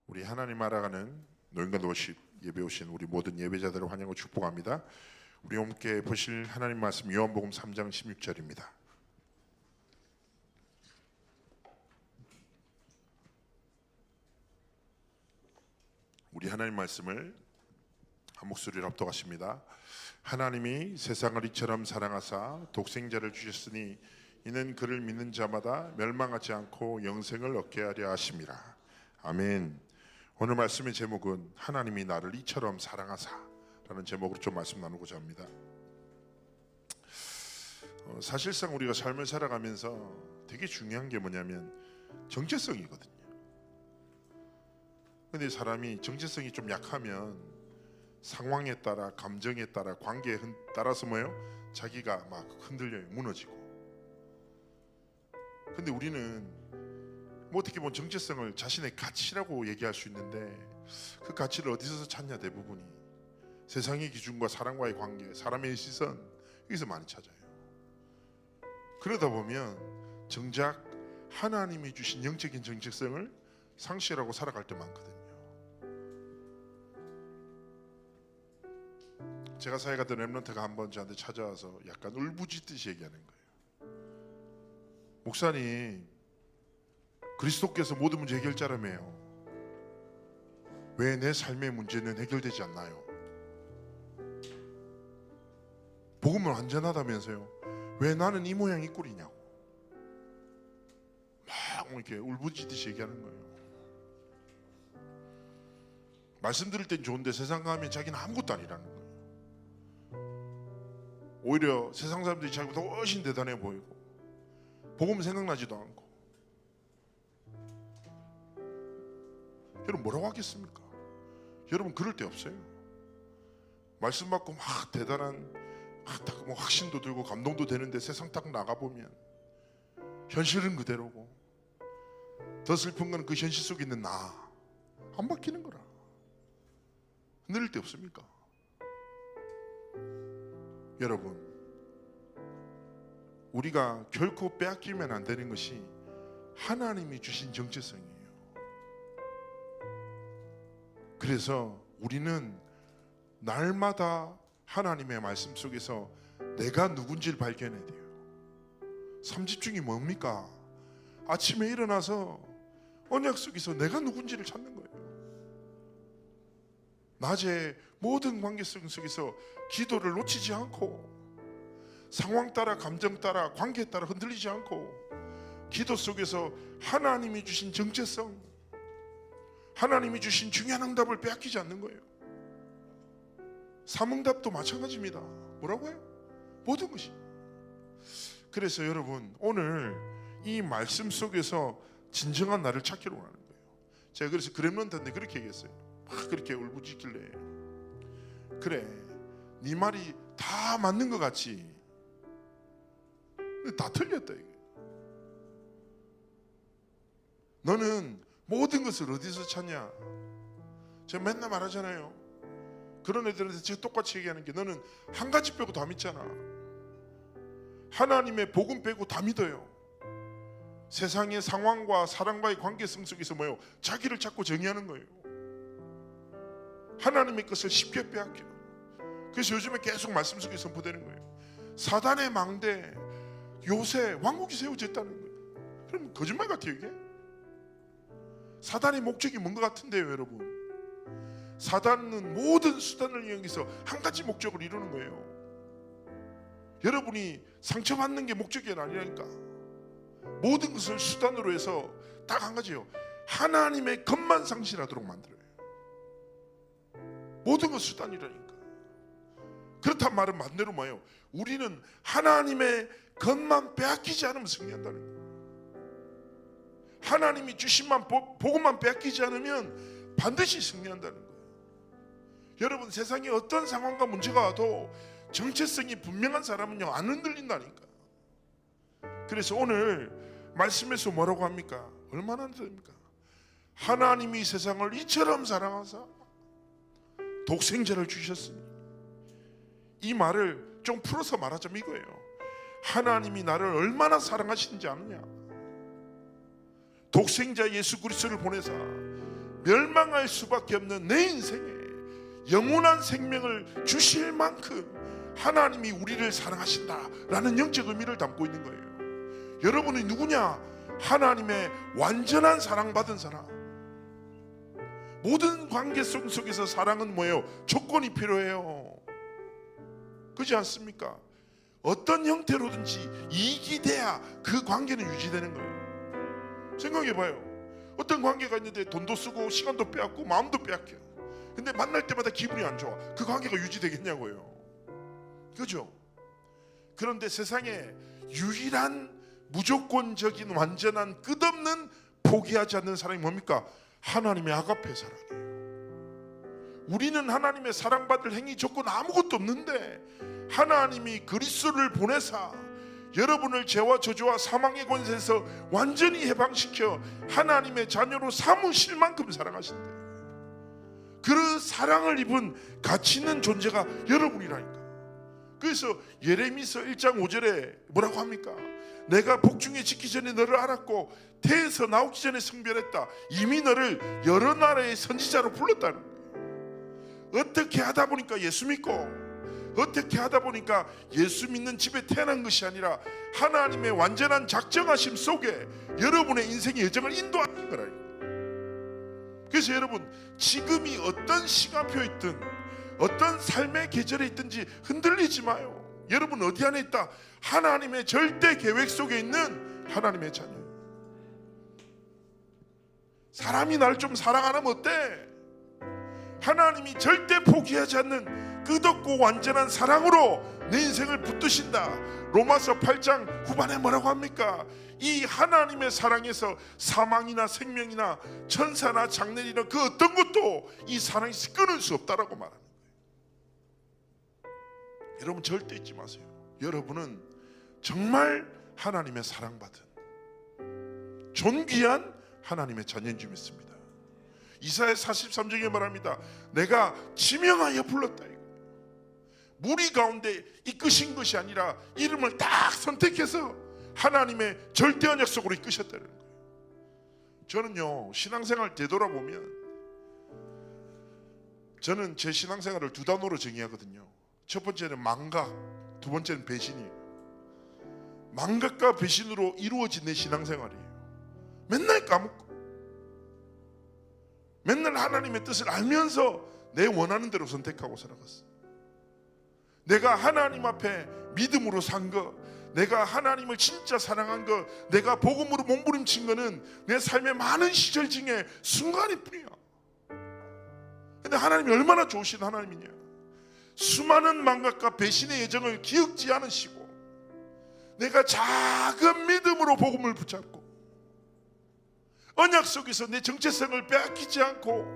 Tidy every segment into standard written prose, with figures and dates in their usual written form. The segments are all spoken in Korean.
우리 하나님 알아가는 노인과 노십 예배 오신 우리 모든 예배자들을 환영하고 축복합니다. 우리 함께 보실 하나님 말씀 요한복음 3장 16절입니다. 우리 하나님 말씀을 한 목소리로 합독하십니다. 하나님이 세상을 이처럼 사랑하사 독생자를 주셨으니 이는 그를 믿는 자마다 멸망하지 않고 영생을 얻게 하려 하심이라. 아멘. 오늘 말씀의 제목은 하나님이 나를 이처럼 사랑하사 라는 제목으로 좀 말씀 나누고자 합니다. 사실상 우리가 삶을 살아가면서 되게 중요한 게 뭐냐면 정체성이거든요. 근데 사람이 정체성이 좀 약하면 상황에 따라, 감정에 따라, 관계에 따라서 뭐예요? 자기가 막 흔들려요, 무너지고. 근데 우리는 뭐 어떻게 보면 정체성을 자신의 가치라고 얘기할 수 있는데 그 가치를 어디서 찾냐? 대부분이 세상의 기준과 사람과의 관계, 사람의 시선, 여기서 많이 찾아요. 그러다 보면 정작 하나님이 주신 영적인 정체성을 상실하고 살아갈 때 많거든요. 제가 사회 갔던 렘넌트가 한번 저한테 찾아와서 약간 울부짖듯이 얘기하는 거예요. 목사님, 그리스도께서 모든 문제 해결자라며요. 왜 내 삶의 문제는 해결되지 않나요? 복음은 완전하다면서요. 왜 나는 이 모양 이 꼴이냐고 막 이렇게 울부짖듯이 얘기하는 거예요. 말씀드릴 땐 좋은데 세상 가면 자기는 아무것도 아니라는 거예요. 오히려 세상 사람들이 자기보다 훨씬 대단해 보이고 복음 생각나지도 않고. 여러분 뭐라고 하겠습니까? 여러분 그럴 데 없어요. 말씀 받고 막 대단한 뭐 확신도 들고 감동도 되는데 세상 딱 나가보면 현실은 그대로고 더 슬픈 건 그 현실 속에 있는 나 안 바뀌는 거라. 흔들릴 데 없습니까? 여러분, 우리가 결코 빼앗기면 안 되는 것이 하나님이 주신 정체성이에요. 그래서 우리는 날마다 하나님의 말씀 속에서 내가 누군지를 발견해야 돼요. 3집중이 뭡니까? 아침에 일어나서 언약 속에서 내가 누군지를 찾는 거예요. 낮에 모든 관계성 속에서 기도를 놓치지 않고 상황 따라, 감정 따라, 관계에 따라 흔들리지 않고 기도 속에서 하나님이 주신 정체성, 하나님이 주신 중요한 응답을 빼앗기지 않는 거예요. 삼응답도 마찬가지입니다. 뭐라고요? 모든 것이. 그래서 여러분, 오늘 이 말씀 속에서 진정한 나를 찾기로 하는 거예요. 제가 그래서 렘넌트한테 그렇게 얘기했어요. 막 그렇게 울부짖길래, 그래, 네 말이 다 맞는 것 같지. 다 틀렸다 이게. 너는 모든 것을 어디서 찾냐? 제가 맨날 말하잖아요. 그런 애들한테 제가 똑같이 얘기하는 게, 너는 한 가지 빼고 다 믿잖아. 하나님의 복음 빼고 다 믿어요. 세상의 상황과 사람과의 관계성 속에서 뭐예요? 자기를 찾고 정의하는 거예요. 하나님의 것을 쉽게 빼앗겨. 그래서 요즘에 계속 말씀 속에 선포되는 거예요. 사단의 망대 요새 왕국이 세워졌다는 거예요. 그럼 거짓말 같아요 이게? 사단의 목적이 뭔 것 같은데요 여러분? 사단은 모든 수단을 이용해서 한 가지 목적을 이루는 거예요. 여러분이 상처받는 게 목적이 아니라니까. 모든 것을 수단으로 해서 딱 한 가지예요. 하나님의 것만 상실하도록 만들어요. 모든 것 수단이라니까. 그렇단 말은 반대로 뭐예요? 우리는 하나님의 것만 빼앗기지 않으면 승리한다는 거예요. 하나님이 주신 복음만 빼앗기지 않으면 반드시 승리한다는 거예요. 여러분, 세상에 어떤 상황과 문제가 와도 정체성이 분명한 사람은요 안 흔들린다니까. 그래서 오늘 말씀에서 뭐라고 합니까? 얼마나 됩니까? 하나님이 세상을 이처럼 사랑하사 독생자를 주셨으니. 이 말을 좀 풀어서 말하자면 이거예요. 하나님이 나를 얼마나 사랑하시는지 아느냐? 독생자 예수 그리스도를 보내사 멸망할 수밖에 없는 내 인생에 영원한 생명을 주실 만큼 하나님이 우리를 사랑하신다라는 영적 의미를 담고 있는 거예요. 여러분이 누구냐? 하나님의 완전한 사랑받은 사람. 모든 관계성 속에서 사랑은 뭐예요? 조건이 필요해요. 그렇지 않습니까? 어떤 형태로든지 이익이 돼야 그 관계는 유지되는 거예요. 생각해봐요. 어떤 관계가 있는데 돈도 쓰고 시간도 빼앗고 마음도 빼앗겨요. 근데 만날 때마다 기분이 안 좋아. 그 관계가 유지되겠냐고요. 그죠? 그런데 세상에 유일한 무조건적인 완전한 끝없는 포기하지 않는 사랑이 뭡니까? 하나님의 아가페 사랑이에요. 우리는 하나님의 사랑받을 행위 조건 아무것도 없는데 하나님이 그리스도를 보내사 여러분을 죄와 저주와 사망의 권세에서 완전히 해방시켜 하나님의 자녀로 삼으실 만큼 사랑하신대. 그 사랑을 입은 가치 있는 존재가 여러분이라니까. 그래서 예레미서 1장 5절에 뭐라고 합니까? 내가 복중에 짓기 전에 너를 알았고 태에서 나오기 전에 성별했다. 이미 너를 여러 나라의 선지자로 불렀다는 거예요. 어떻게 하다 보니까 예수 믿고, 어떻게 하다 보니까 예수 믿는 집에 태어난 것이 아니라 하나님의 완전한 작정하심 속에 여러분의 인생의 여정을 인도하는 거라니까. 그래서 여러분, 지금이 어떤 시간표에 있든 어떤 삶의 계절에 있든지 흔들리지 마요. 여러분 어디 안에 있다? 하나님의 절대 계획 속에 있는 하나님의 자녀. 사람이 날 좀 사랑 안 하면 어때? 하나님이 절대 포기하지 않는 끝없고 완전한 사랑으로 내 인생을 붙드신다. 로마서 8장 후반에 뭐라고 합니까? 이 하나님의 사랑에서 사망이나 생명이나 천사나 장례리나 그 어떤 것도 이 사랑에서 끊을 수 없다라고 말하는 거예요. 여러분 절대 잊지 마세요. 여러분은 정말 하나님의 사랑받은 존귀한 하나님의 자녀인 줄 믿습니다. 이사야 43장에 말합니다. 내가 지명하여 불렀다. 무리 가운데 이끄신 것이 아니라 이름을 딱 선택해서 하나님의 절대 언약 속으로 이끄셨다는 거예요. 저는요, 신앙생활 되돌아보면 저는 제 신앙생활을 두 단어로 정의하거든요. 첫 번째는 망각, 두 번째는 배신이에요. 망각과 배신으로 이루어진 내 신앙생활이에요. 맨날 까먹고 맨날 하나님의 뜻을 알면서 내 원하는 대로 선택하고 살아갔어. 내가 하나님 앞에 믿음으로 산 것, 내가 하나님을 진짜 사랑한 것, 내가 복음으로 몸부림친 거는 내 삶의 많은 시절 중에 순간일 뿐이야. 근데 하나님이 얼마나 좋으신 하나님이냐. 수많은 망각과 배신의 예정을 기억지 않으시고 내가 작은 믿음으로 복음을 붙잡고 언약 속에서 내 정체성을 빼앗기지 않고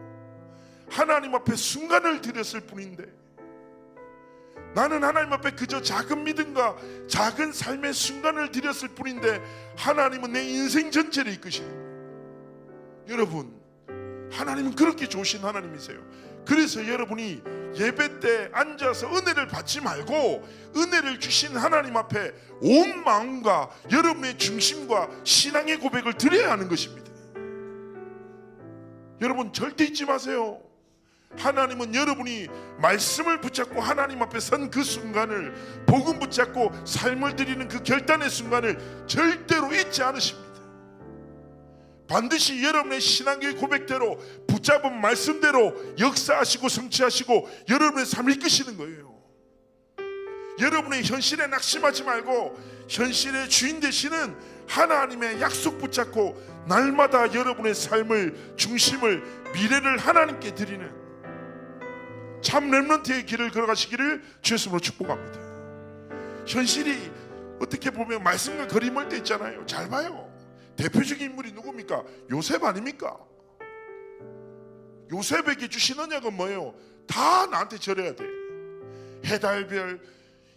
하나님 앞에 순간을 드렸을 뿐인데, 나는 하나님 앞에 그저 작은 믿음과 작은 삶의 순간을 드렸을 뿐인데 하나님은 내 인생 전체를 이끄시는 거예요. 여러분, 하나님은 그렇게 좋으신 하나님이세요. 그래서 여러분이 예배 때 앉아서 은혜를 받지 말고 은혜를 주신 하나님 앞에 온 마음과 여러분의 중심과 신앙의 고백을 드려야 하는 것입니다. 여러분 절대 잊지 마세요. 하나님은 여러분이 말씀을 붙잡고 하나님 앞에 선 그 순간을, 복음 붙잡고 삶을 드리는 그 결단의 순간을 절대로 잊지 않으십니다. 반드시 여러분의 신앙의 고백대로 붙잡은 말씀대로 역사하시고 성취하시고 여러분의 삶을 이끄시는 거예요. 여러분의 현실에 낙심하지 말고 현실의 주인 되시는 하나님의 약속 붙잡고 날마다 여러분의 삶을, 중심을, 미래를 하나님께 드리는 참 렘넌트의 길을 걸어가시기를 주의 이름으로 축복합니다. 현실이 어떻게 보면 말씀과 거리 멀 때 있잖아요. 잘 봐요. 대표적인 인물이 누굽니까? 요셉 아닙니까? 요셉에게 주신 언약은 뭐예요? 다 나한테 절해야 돼. 해달별,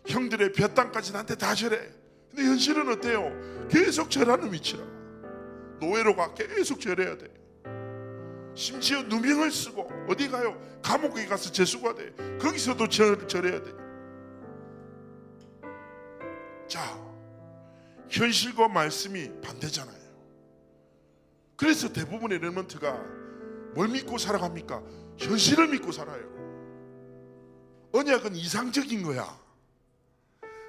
형들의 볕 땅까지 나한테 다 절해. 근데 현실은 어때요? 계속 절하는 위치라. 노예로 가 계속 절해야 돼. 심지어 누명을 쓰고 어디 가요? 감옥에 가서 재수가 돼. 거기서도 절해야 돼. 자, 현실과 말씀이 반대잖아요. 그래서 대부분의 렘넌트가 뭘 믿고 살아갑니까? 현실을 믿고 살아요. 언약은 이상적인 거야.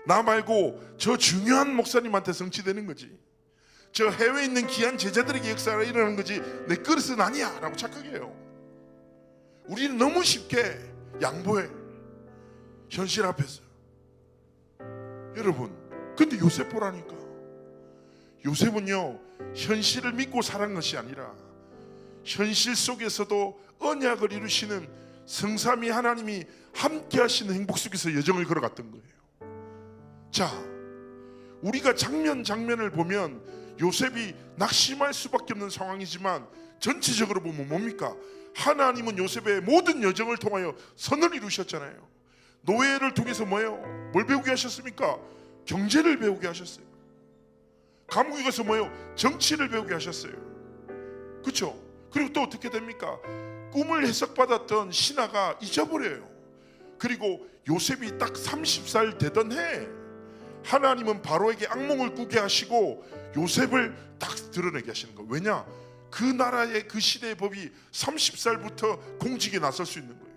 나 말고 저 중요한 목사님한테 성취되는 거지. 저 해외에 있는 귀한 제자들에게 역사가 일어나는 거지 내 그릇은 아니야 라고 착각해요. 우리는 너무 쉽게 양보해, 현실 앞에서. 여러분, 근데 요셉 보라니까. 요셉은요, 현실을 믿고 살은 것이 아니라 현실 속에서도 언약을 이루시는 성삼위 하나님이 함께 하시는 행복 속에서 여정을 걸어갔던 거예요. 자, 우리가 장면을 보면 요셉이 낙심할 수밖에 없는 상황이지만 전체적으로 보면 뭡니까? 하나님은 요셉의 모든 여정을 통하여 선을 이루셨잖아요. 노예를 통해서 뭐예요? 뭘 배우게 하셨습니까? 경제를 배우게 하셨어요. 감옥에 가서 뭐예요? 정치를 배우게 하셨어요. 그렇죠? 그리고 또 어떻게 됩니까? 꿈을 해석받았던 신하가 잊어버려요. 그리고 요셉이 딱 30살 되던 해 하나님은 바로에게 악몽을 꾸게 하시고 요셉을 딱 드러내게 하시는 거예요. 왜냐? 그 나라의 그 시대의 법이 30살부터 공직에 나설 수 있는 거예요.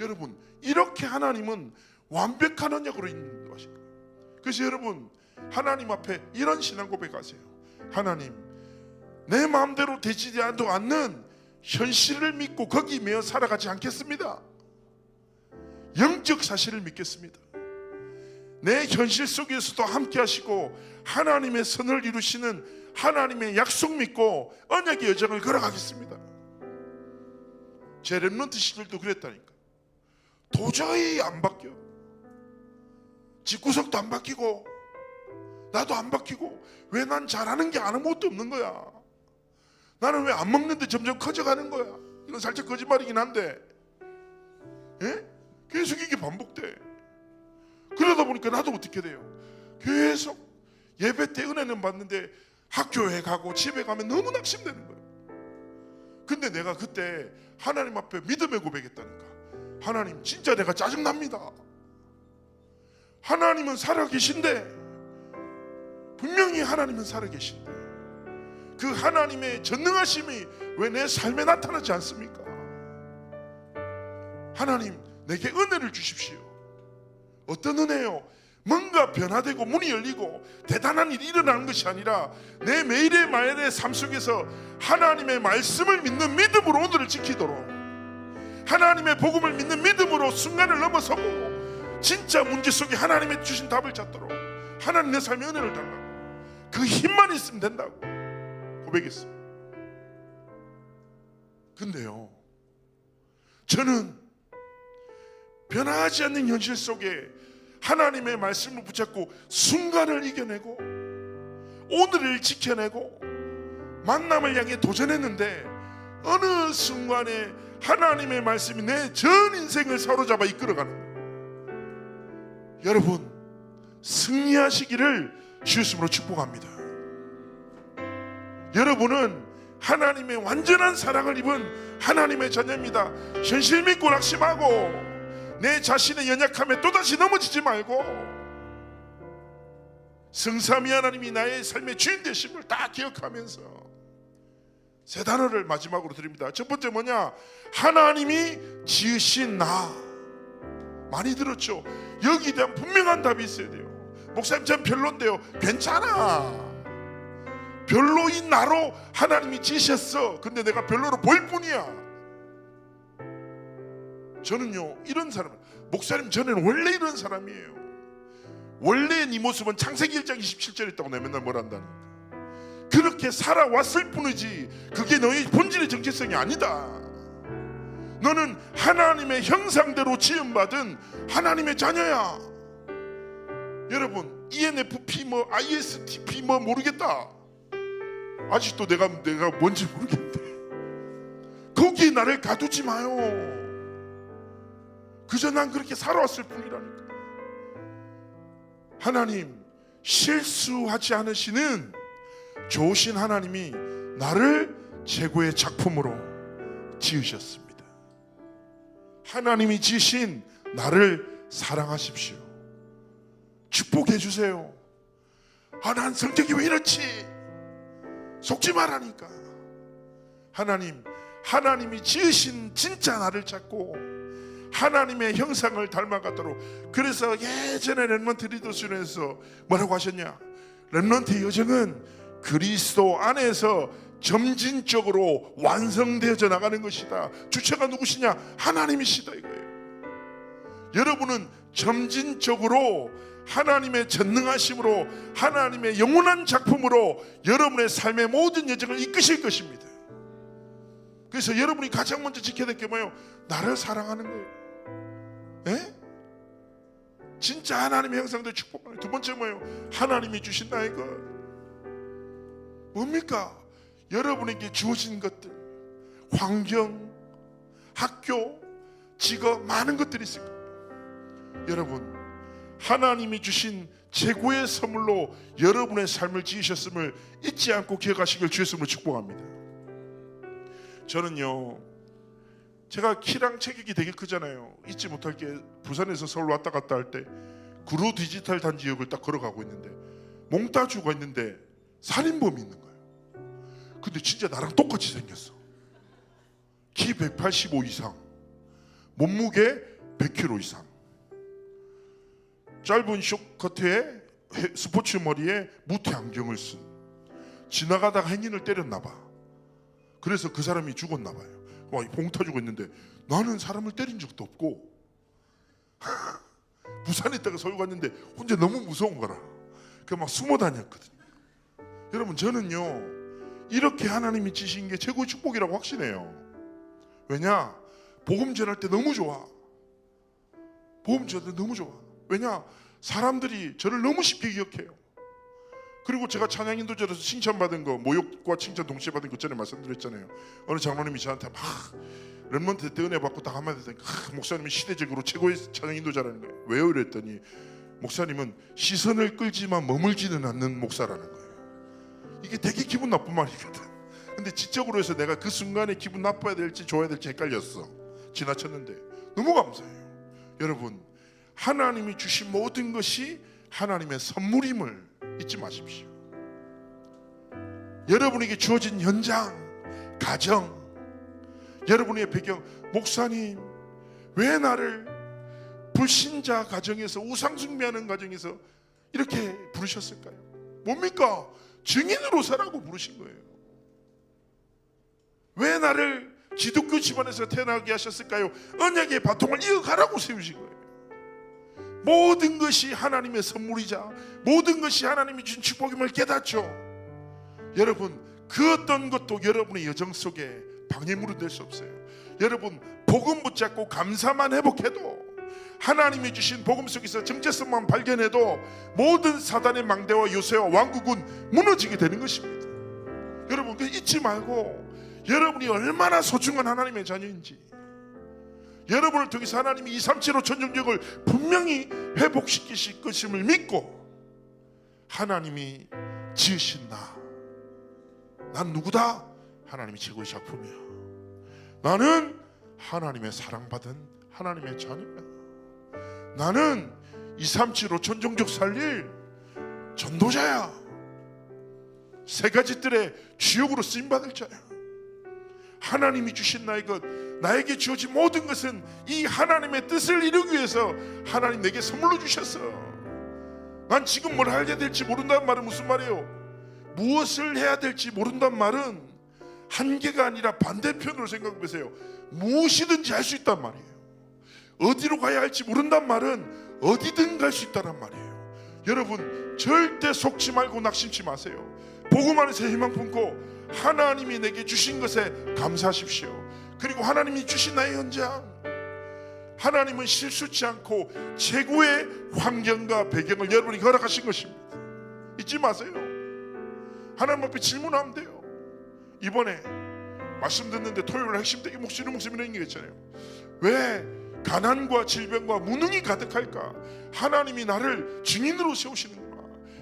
여러분, 이렇게 하나님은 완벽한 언약으로 인도하신 거예요. 그래서 여러분, 하나님 앞에 이런 신앙 고백하세요. 하나님, 내 마음대로 되지 않는 현실을 믿고 거기 매여 살아가지 않겠습니다. 영적 사실을 믿겠습니다. 내 현실 속에서도 함께 하시고 하나님의 선을 이루시는 하나님의 약속 믿고 언약의 여정을 걸어가겠습니다. 제 렘넌트 시절도 그랬다니까. 도저히 안 바뀌어. 집구석도 안 바뀌고 나도 안 바뀌고 왜 난 잘하는 게 아무것도 없는 거야. 나는 왜 안 먹는데 점점 커져가는 거야. 이건 살짝 거짓말이긴 한데 계속 이게 반복돼. 그러다 보니까 나도 어떻게 돼요? 계속 예배 때 은혜는 받는데 학교에 가고 집에 가면 너무 낙심되는 거예요. 근데 내가 그때 하나님 앞에 믿음의 고백했다니까. 하나님, 진짜 내가 짜증납니다. 하나님은 살아계신데, 분명히 하나님은 살아계신데 그 하나님의 전능하심이 왜 내 삶에 나타나지 않습니까? 하나님, 내게 은혜를 주십시오. 어떤 은혜요? 뭔가 변화되고 문이 열리고 대단한 일이 일어나는 것이 아니라 내 매일의 말의 삶 속에서 하나님의 말씀을 믿는 믿음으로 오늘을 지키도록, 하나님의 복음을 믿는 믿음으로 순간을 넘어서고 진짜 문제 속에 하나님의 주신 답을 찾도록 하나님 내 삶에 은혜를 달라고, 그 힘만 있으면 된다고 고백했어요. 근데요, 저는 변하지 않는 현실 속에 하나님의 말씀을 붙잡고 순간을 이겨내고 오늘을 지켜내고 만남을 향해 도전했는데 어느 순간에 하나님의 말씀이 내 전 인생을 사로잡아 이끌어가는 거예요. 여러분, 승리하시기를 주 예수님으로 축복합니다. 여러분은 하나님의 완전한 사랑을 입은 하나님의 자녀입니다. 현실 믿고 낙심하고 내 자신의 연약함에 또다시 넘어지지 말고 성삼위 하나님이 나의 삶의 주인 되심을 다 기억하면서 세 단어를 마지막으로 드립니다. 첫 번째 뭐냐? 하나님이 지으신 나. 많이 들었죠? 여기에 대한 분명한 답이 있어야 돼요. 목사님, 전 별론데요. 괜찮아. 별로인 나로 하나님이 지으셨어. 근데 내가 별로로 보일 뿐이야. 저는요, 이런 사람, 목사님, 저는 원래 이런 사람이에요. 원래 네 모습은 창세기 1장 27절에 있다고 내가 맨날 뭘 한다니까. 그렇게 살아왔을 뿐이지 그게 너의 본질의 정체성이 아니다. 너는 하나님의 형상대로 지음받은 하나님의 자녀야. 여러분, ENFP 뭐 ISTP 뭐 모르겠다. 아직도 내가 뭔지 모르겠는데 거기에 나를 가두지 마요. 그저 난 그렇게 살아왔을 뿐이라니까. 하나님, 실수하지 않으시는 좋으신 하나님이 나를 최고의 작품으로 지으셨습니다. 하나님이 지으신 나를 사랑하십시오. 축복해 주세요. 난 성격이 왜 이렇지? 속지 말라니까. 하나님, 하나님이 지으신 진짜 나를 찾고 하나님의 형상을 닮아가도록. 그래서 예전에 렘넌트 리더십에서 뭐라고 하셨냐? 렘넌트의 여정은 그리스도 안에서 점진적으로 완성되어져 나가는 것이다. 주체가 누구시냐? 하나님이시다 이거예요. 여러분은 점진적으로 하나님의 전능하심으로 하나님의 영원한 작품으로 여러분의 삶의 모든 여정을 이끄실 것입니다. 그래서 여러분이 가장 먼저 지켜야 될 게 뭐예요? 나를 사랑하는 거예요. 에? 진짜 하나님의 형상대로 축복하는. 두 번째 뭐예요? 하나님이 주신 나의 것. 뭡니까? 여러분에게 주어진 것들, 환경, 학교, 직업, 많은 것들이 있을 거예요. 여러분, 하나님이 주신 최고의 선물로 여러분의 삶을 지으셨음을 잊지 않고 기억하시길 주의 이름으로 축복합니다. 저는요, 제가 키랑 체격이 되게 크잖아요. 잊지 못할 게 부산에서 서울 왔다 갔다 할 때 구로 디지털 단지역을 딱 걸어가고 있는데 몽따주가 있는데 살인범이 있는 거예요. 근데 진짜 나랑 똑같이 생겼어. 키 185 이상, 몸무게 100kg 이상, 짧은 숏커트에 스포츠 머리에 무태 안경을 쓴. 지나가다가 행인을 때렸나 봐. 그래서 그 사람이 죽었나 봐요. 막 봉타주고 있는데 나는 사람을 때린 적도 없고 부산에 있다가 서울 갔는데 혼자 너무 무서운 거라. 그래서 막 숨어 다녔거든요. 여러분, 저는요 이렇게 하나님이 지신 게 최고의 축복이라고 확신해요. 왜냐? 복음 전할 때 너무 좋아. 복음 전할 때 너무 좋아. 왜냐? 사람들이 저를 너무 쉽게 기억해요. 그리고 제가 찬양 인도자로서 칭찬받은 거, 모욕과 칭찬 동시에 받은 것 전에 말씀드렸잖아요. 어느 장로님이 저한테 막 렘넌트 때 은혜 받고 딱 한마디 했더니 목사님이 시대적으로 최고의 찬양 인도자라는 거예요. 왜요? 이랬더니 목사님은 시선을 끌지만 머물지는 않는 목사라는 거예요. 이게 되게 기분 나쁜 말이거든. 근데 지적으로 해서 내가 그 순간에 기분 나빠야 될지 좋아야 될지 헷갈렸어. 지나쳤는데 너무 감사해요. 여러분, 하나님이 주신 모든 것이 하나님의 선물임을 잊지 마십시오. 여러분에게 주어진 현장, 가정, 여러분의 배경, 목사님 왜 나를 불신자 가정에서 우상 숭배하는 가정에서 이렇게 부르셨을까요? 뭡니까? 증인으로 서라고 부르신 거예요. 왜 나를 기독교 집안에서 태어나게 하셨을까요? 언약의 바통을 이어가라고 세우신 거예요. 모든 것이 하나님의 선물이자 모든 것이 하나님이 주신 축복임을 깨닫죠. 여러분, 그 어떤 것도 여러분의 여정 속에 방해물이 될 수 없어요. 여러분, 복음 붙잡고 감사만 회복해도, 하나님이 주신 복음 속에서 정체성만 발견해도 모든 사단의 망대와 요새와 왕국은 무너지게 되는 것입니다. 여러분, 잊지 말고 여러분이 얼마나 소중한 하나님의 자녀인지, 여러분을 통해서 하나님이 237호 천정적을 분명히 회복시키실 것임을 믿고, 하나님이 지으신 난 누구다? 하나님이 최고의 작품이야. 나는 하나님의 사랑받은 하나님의 자녀야. 나는 237호 천정적 살릴 전도자야. 세 가지 뜰에 주역으로 쓰임받을 자야. 하나님이 주신 나의 것, 나에게 주어진 모든 것은 이 하나님의 뜻을 이루기 위해서 하나님 내게 선물로 주셨어. 난 지금 뭘 해야 될지 모른다는 말은 무슨 말이에요? 무엇을 해야 될지 모른다는 말은 한계가 아니라 반대편으로 생각해 보세요. 무엇이든지 할 수 있단 말이에요. 어디로 가야 할지 모른다는 말은 어디든 갈 수 있다는 말이에요. 여러분, 절대 속지 말고 낙심치 마세요. 복음 안에서 희망 품고 하나님이 내게 주신 것에 감사하십시오. 그리고 하나님이 주신 나의 현장, 하나님은 실수치 않고 최고의 환경과 배경을 여러분이 허락하신 것입니다. 잊지 마세요. 하나님 앞에 질문하면 돼요. 이번에 말씀 듣는데 토요일 핵심되게 목소리 이런 얘기 했잖아요. 왜 가난과 질병과 무능이 가득할까? 하나님이 나를 증인으로 세우시는구나.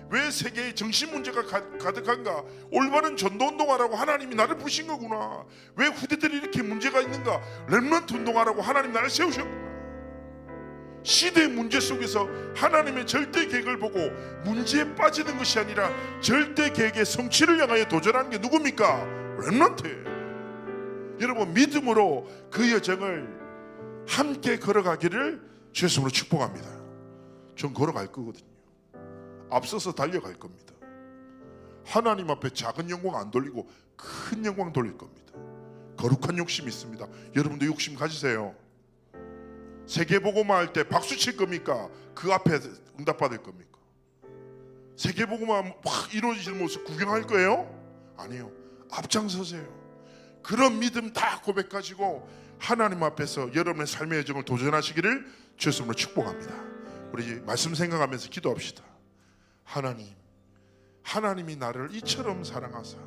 왜 세계에 정신 문제가 가득한가? 올바른 전도운동하라고 하나님이 나를 부르신 거구나. 왜 후대들이 이렇게 문제가 있는가? 렘넌트 운동하라고 하나님 나를 세우셨구나. 시대의 문제 속에서 하나님의 절대 계획을 보고 문제에 빠지는 것이 아니라 절대 계획의 성취를 향하여 도전하는 게 누굽니까? 렘넌트예요. 여러분 믿음으로 그 여정을 함께 걸어가기를 주의 이름으로 축복합니다. 전 걸어갈 거거든요. 앞서서 달려갈 겁니다. 하나님 앞에 작은 영광 안 돌리고 큰 영광 돌릴 겁니다. 거룩한 욕심이 있습니다. 여러분도 욕심 가지세요. 세계복음화 할 때 박수 칠 겁니까? 그 앞에 응답받을 겁니까? 세계복음화 막 이루어지는 모습 구경할 거예요? 아니요. 앞장서세요. 그런 믿음 다 고백 가지고 하나님 앞에서 여러분의 삶의 여정을 도전하시기를 주의 이름으로 축복합니다. 우리 말씀 생각하면서 기도합시다. 하나님이 나를 이처럼 사랑하사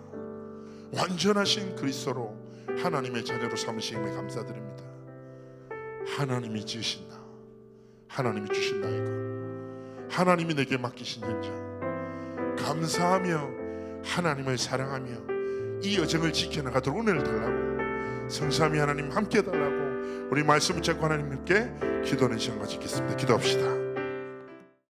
완전하신 그리스도로 하나님의 자녀로 삼으심에 감사드립니다. 하나님이 지으신 나, 하나님이 주신 나이고 하나님이 내게 맡기신 현장 감사하며 하나님을 사랑하며 이 여정을 지켜나가도록 은혜를 달라고 성삼위 하나님 함께 해달라고 우리 말씀을 찾고 하나님께 기도하는 시간 가지겠습니다. 기도합시다.